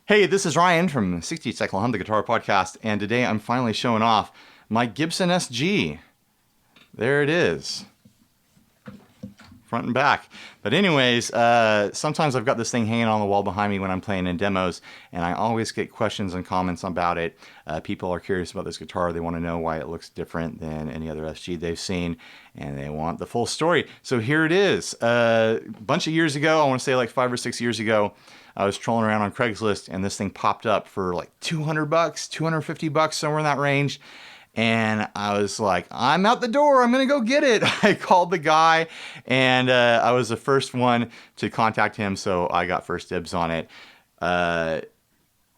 Hey, this is Ryan from 60 Cycle Hum, the Guitar Podcast, and today I'm finally showing off my Gibson SG. There it is. Front and back. But anyways, sometimes I've got this thing hanging on the wall behind me when I'm playing in demos, and I always get questions and comments about it. People are curious about this guitar. They want to know why it looks different than any other SG they've seen, and they want the full story. So here it is. A bunch of years ago, I want to say like 5 or 6 years ago, I was trolling around on Craigslist, and this thing popped up for like $200, $250, somewhere in that range. And I was like, I'm out the door. I'm going to go get it. I called the guy, and I was the first one to contact him, so I got first dibs on it.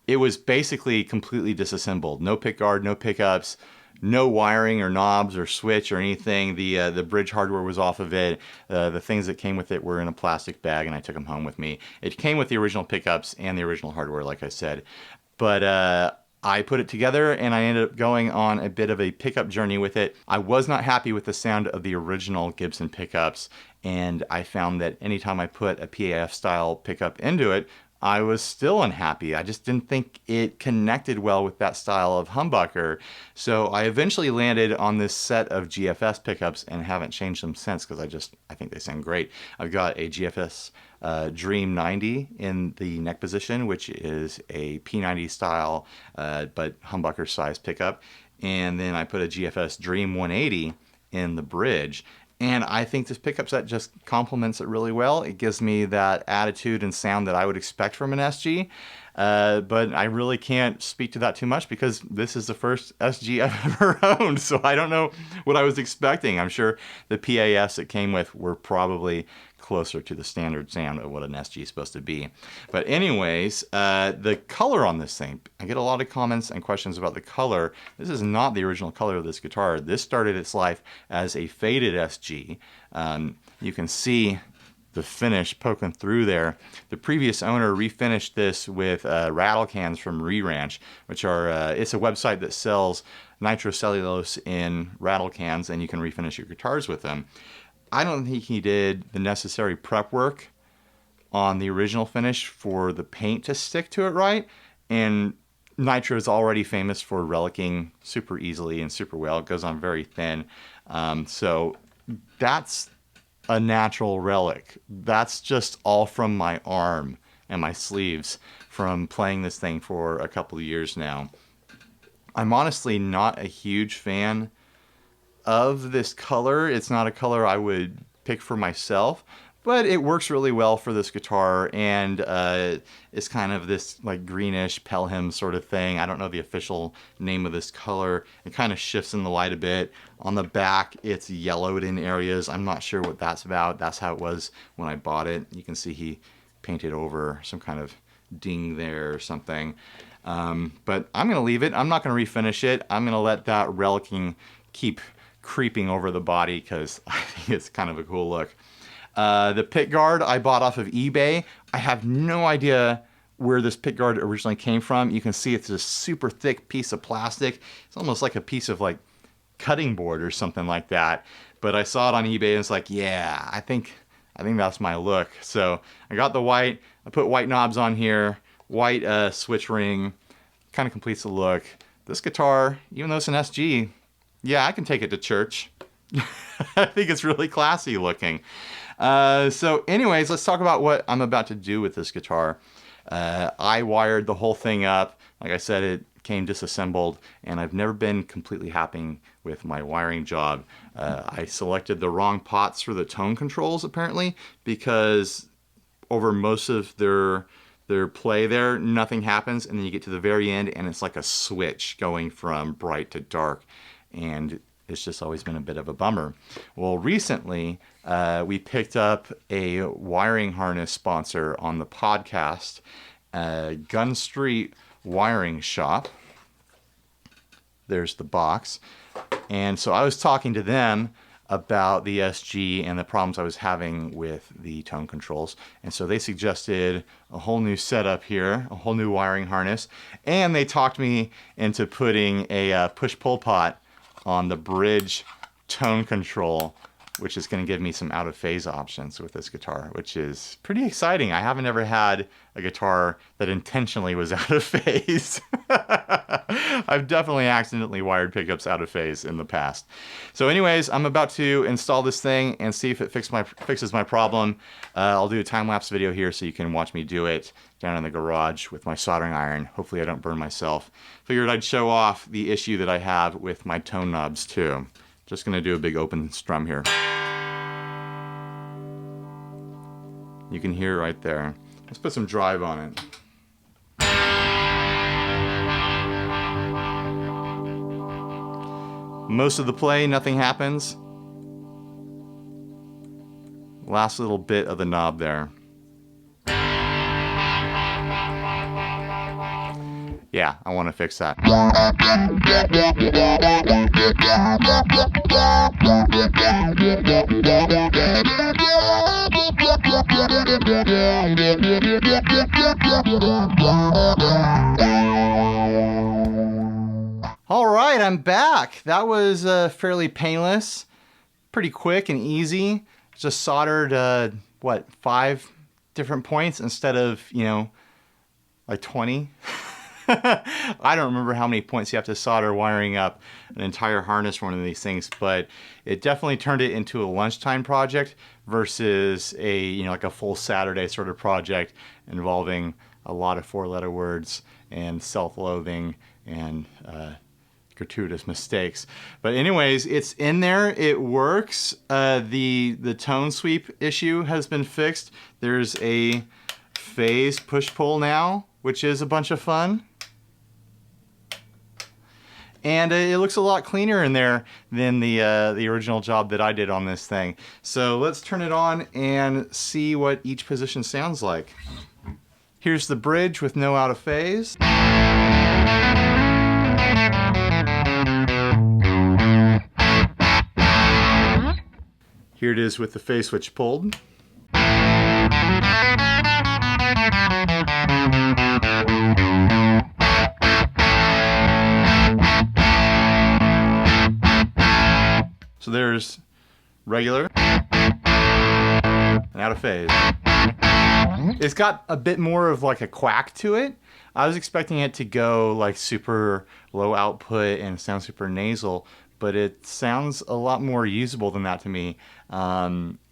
It was basically completely disassembled. No pickguard, no pickups, no wiring or knobs or switch or anything. The bridge hardware was off of it. The things that came with it were in a plastic bag, and I took them home with me. It came with the original pickups and the original hardware, like I said. But I put it together, and I ended up going on a bit of a pickup journey with it. I was not happy with the sound of the original Gibson pickups, and I found that anytime I put a PAF style pickup into it, I was still unhappy. I just didn't think it connected well with that style of humbucker. So I eventually landed on this set of GFS pickups and haven't changed them since because I think they sound great. I've got a GFS Dream 90 in the neck position, which is a P90 style but humbucker size pickup. And then I put a GFS Dream 180 in the bridge. And I think this pickup set just complements it really well. It gives me that attitude and sound that I would expect from an SG. But I really can't speak to that too much because this is the first SG I've ever owned. So I don't know what I was expecting. I'm sure the PAFs it came with were probably closer to the standard sound of what an SG is supposed to be. But anyways, the color on this thing, I get a lot of comments and questions about the color. This is not the original color of this guitar. This started its life as a faded SG. You can see the finish poking through there. The previous owner refinished this with rattle cans from Re-Ranch, which are, it's a website that sells nitrocellulose in rattle cans, and you can refinish your guitars with them. I don't think he did the necessary prep work on the original finish for the paint to stick to it right. And nitro is already famous for relicking super easily and super well. It goes on very thin. So that's a natural relic. That's just all from my arm and my sleeves from playing this thing for a couple of years now. I'm honestly not a huge fan of this color. It's not a color I would pick for myself, but it works really well for this guitar, and it's kind of this like greenish Pelham sort of thing. I don't know the official name of this color. It kind of shifts in the light a bit. On the back, it's yellowed in areas. I'm not sure what that's about. That's how it was when I bought it. You can see he painted over some kind of ding there or something. But I'm going to leave it. I'm not going to refinish it. I'm going to let that relicking keep creeping over the body because I think it's kind of a cool look. The pickguard I bought off of eBay. I have no idea where this pickguard originally came from. You can see it's a super thick piece of plastic. It's almost like a piece of like cutting board or something like that. But I saw it on eBay and it's like, yeah, I think that's my look. So I got the white. I put white knobs on here. White switch ring. Kind of completes the look. This guitar, even though it's an SG, yeah, I can take it to church. I think it's really classy looking. So anyways, let's talk about what I'm about to do with this guitar. I wired the whole thing up. Like I said, it came disassembled, and I've never been completely happy with my wiring job. I selected the wrong pots for the tone controls, apparently, because over most of their play there, nothing happens, and then you get to the very end, and it's like a switch going from bright to dark. And it's just always been a bit of a bummer. Well, recently, we picked up a wiring harness sponsor on the podcast, Gunstreet Wiring Shop. There's the box. And so I was talking to them about the SG and the problems I was having with the tone controls. And so they suggested a whole new setup here, a whole new wiring harness. And they talked me into putting a push-pull pot on the bridge tone control which is going to give me some out of phase options with this guitar, which is pretty exciting. I haven't ever had a guitar that intentionally was out of phase. I've definitely accidentally wired pickups out of phase in the past. So anyways, I'm about to install this thing and see if it fixes my problem. I'll do a time-lapse video here so you can watch me do it down in the garage with my soldering iron. Hopefully I don't burn myself. Figured I'd show off the issue that I have with my tone knobs too. Just gonna do a big open strum here. You can hear it right there. Let's put some drive on it. Most of the play, nothing happens. Last little bit of the knob there. Yeah, I want to fix that. All right, I'm back. That was fairly painless, pretty quick and easy. Just soldered, what, 5 different points instead of, you know, like 20? I don't remember how many points you have to solder wiring up an entire harness for one of these things, but it definitely turned it into a lunchtime project versus a, you know, like a full Saturday sort of project involving a lot of 4-letter words and self-loathing and gratuitous mistakes. But anyways, it's in there, it works. The tone sweep issue has been fixed. There's a phase push-pull now, which is a bunch of fun. And it looks a lot cleaner in there than the original job that I did on this thing. So let's turn it on and see what each position sounds like. Here's the bridge with no out of phase. Here it is with the phase switch pulled. So there's regular and out of phase. It's got a bit more of like a quack to it. I was expecting it to go like super low output and sound super nasal, but it sounds a lot more usable than that to me.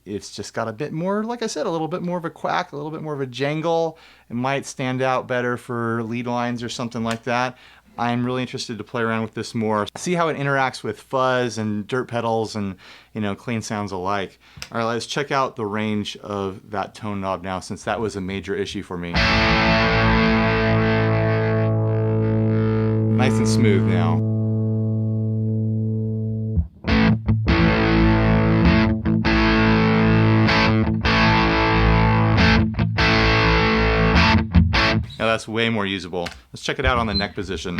It's just got a bit more, like I said, a little bit more of a quack, a little bit more of a jangle. It might stand out better for lead lines or something like that. I'm really interested to play around with this more, see how it interacts with fuzz and dirt pedals and, you know, clean sounds alike. All right, let's check out the range of that tone knob now, since that was a major issue for me. Nice and smooth now. Now that's way more usable. Let's check it out on the neck position.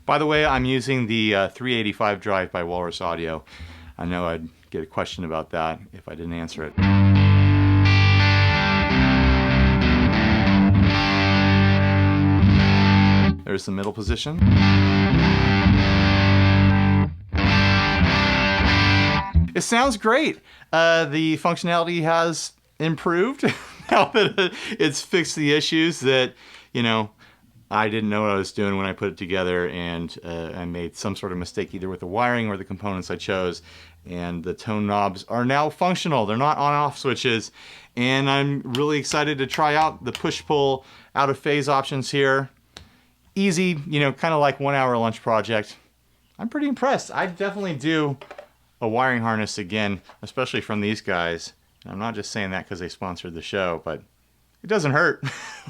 By the way, I'm using the 385 drive by Walrus Audio. I know I'd get a question about that if I didn't answer it. There's the middle position. It sounds great. The functionality has improved now that it's fixed the issues that, you know, I didn't know what I was doing when I put it together, and I made some sort of mistake either with the wiring or the components I chose. And the tone knobs are now functional. They're not on-off switches. And I'm really excited to try out the push-pull out of phase options here. Easy, you know, kind of like 1 hour lunch project. I'm pretty impressed. I'd definitely do a wiring harness again, especially from these guys. I'm not just saying that because they sponsored the show, but it doesn't hurt.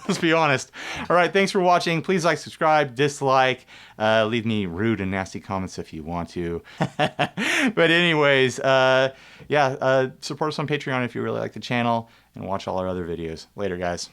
Let's be honest. All right, thanks for watching. Please like, subscribe, dislike, leave me rude and nasty comments if you want to. But anyways, yeah, support us on Patreon if you really like the channel, and watch all our other videos. Later, guys.